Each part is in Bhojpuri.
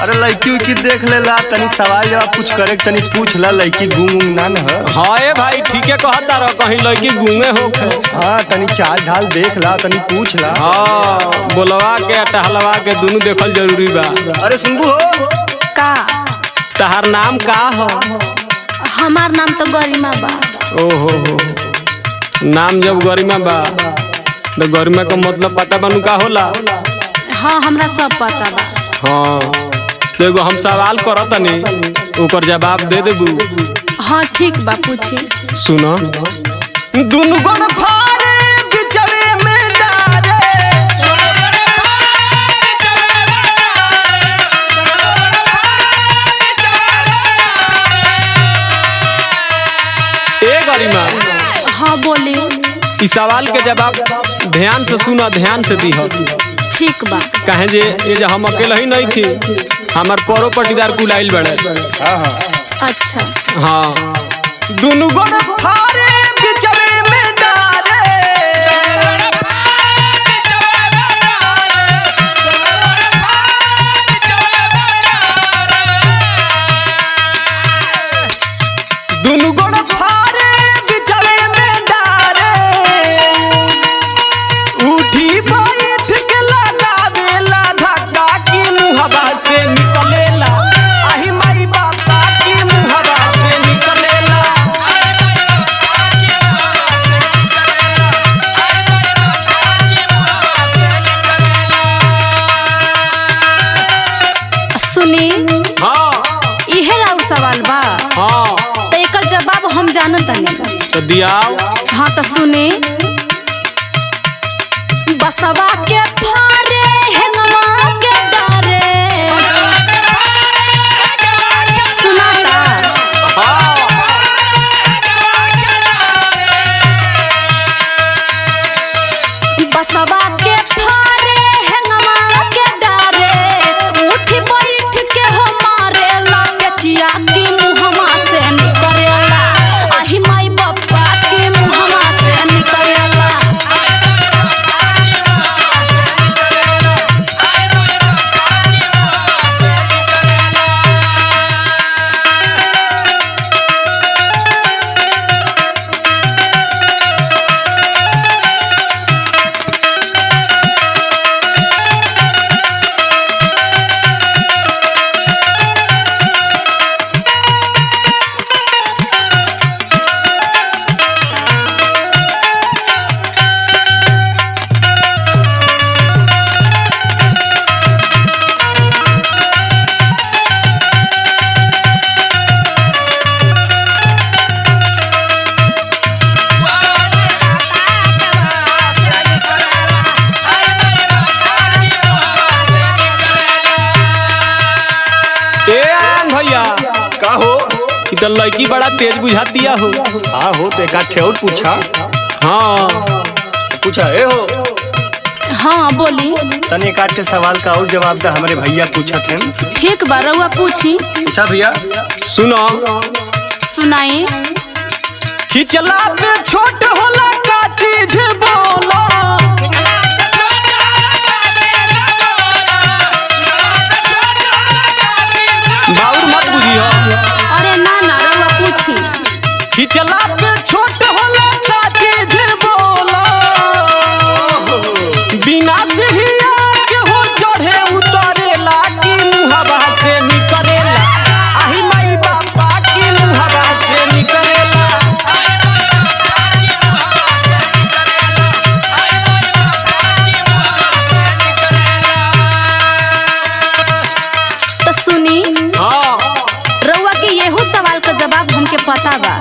अरे लड़की उकी देख लेला, तनी सवाल जवाब कुछ करे तनी पूछ ला, लड़की गूंग ना न है। हाँ ए भाई ठीके कहता रहो, कहीं लड़की गूंगे हो। हाँ तनी चाल ढाल देख ला, तनी पूछ ला। हाँ बोलवा के टहलवा के दोनों देखल जरूरी बा। अरे सुनबू हो का तहार नाम का हो? हमार नाम तो गरिमा बा। ओहो नाम जब गरिमा बा तो गरिमा का मतलब पता बनू का होला? हाँ हमरा सब पता बा। हाँ तो एगो हम सवाल करत तनी, ओकर जवाब दे देबू। हाँ ठीक बा पूछी। सुनो दुनु गण फारे बिचवे में डारे, ए गरिमा हाँ बोली। इस सवाल के जवाब ध्यान से सुना, ध्यान से दी। ठीक बा। कहे जे ये जो हम अकेले ही नहीं थी, हमार परो पटीदार कुलाइल बड़े। अच्छा हाँ दुनु गण फारे बिचवे में डारे, दुनु गण फारे बिचवे में डारे, उठी बैठ के लगावेला धक्का की मुहबा से निकलेला, आही माई बापा की मुहबा से निकलेला। सुनी हाँ इहे राउ सवाल बा। हाँ तो एकर जवाब हम जानत नहीं। तो दियाओ। हाँ तो सुनी बसवा के फारे हेंगवा के डारे, सुना था? बसवा के फारे हेंगवा के डारे, उठ बैठ के हमारे लपेचिया की मुहमा से निकलेला, आही माई बापा की मुहमा से निकलेला। भैया का हो? इधर लड़की बड़ा तेज बुझातिया हो। हाँ हो तो एक आठ और पूछा। हाँ पूछा ए हो हाँ बोली। तनी एक आठ सवाल का और जवाब दा, हमारे भैया पूछा थे। ठीक बा रउआ पूछी। पूछा भैया। सुनो सुनाई। खिचला पे छोट होला का चीज बोला, बाउर मत बुझियो। अरे ना ना रउआ पूछी। खिचला पे छोट होला का चीज बोला, बिना सीढ़िया के हो चढ़े उतरेला की मुहबा से निकलेला, आही माई बापा की मुहबा से निकलेला। तो सुनी हाँ रउआ के येहू सवाल का जवाब हमके पता बा।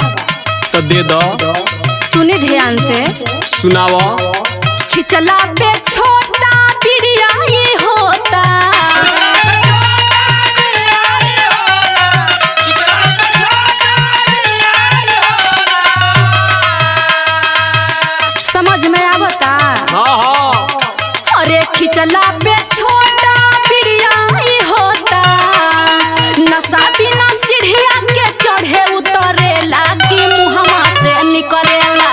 तो दे दो। सुनी ध्यान से। सुनाओ। खिचला पे छोटा बिड़िया ये होता, समझ में आवता? हाँ हाँ अरे खिचला पे छोटा बिड़िया ये होता, नशा बिना सीढ़िया के चढ़े उतरेला की मुहमा से निकलेला,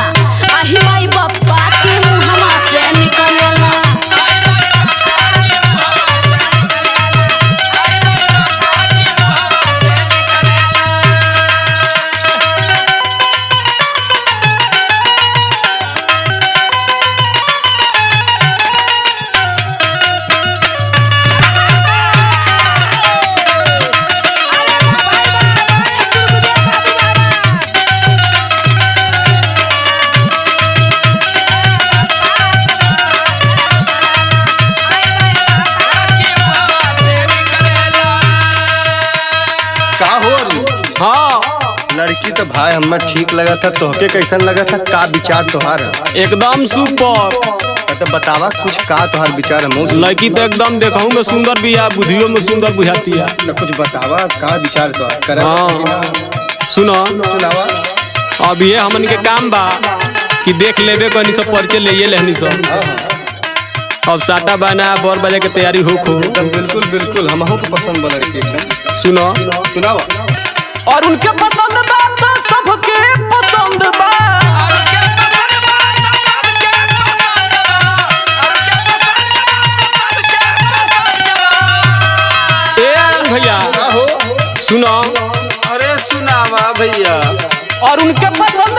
आही माई बापा की मुहमा से निकलेला। लड़की तो भाई हमें ठीक लगा था, तोहके कैसन लगा था? का विचार तोहार? एकदम सुपर। तो बतावा कुछ का तोहार विचार है? लड़की तो एकदम देखहू में सुंदर भी है, बुधियो में सुंदर बुझाती है। तो कुछ बतावा का विचार तोहार? करा सुनो सुनावा। अब ये हमन के काम बा कि देख लेबे कनी सब परिचय ले लेहनी सब। अब साटा बना बोर बजे के तैयारी हो खो। एकदम बिल्कुल बिल्कुल हमहू को पसंद बा लड़की एकदम। सुनो सुनावा। और उनके पसंद बा तो सबके पसंद बा। भैया हो सुनो। अरे सुनावा भैया। और उनके पसंद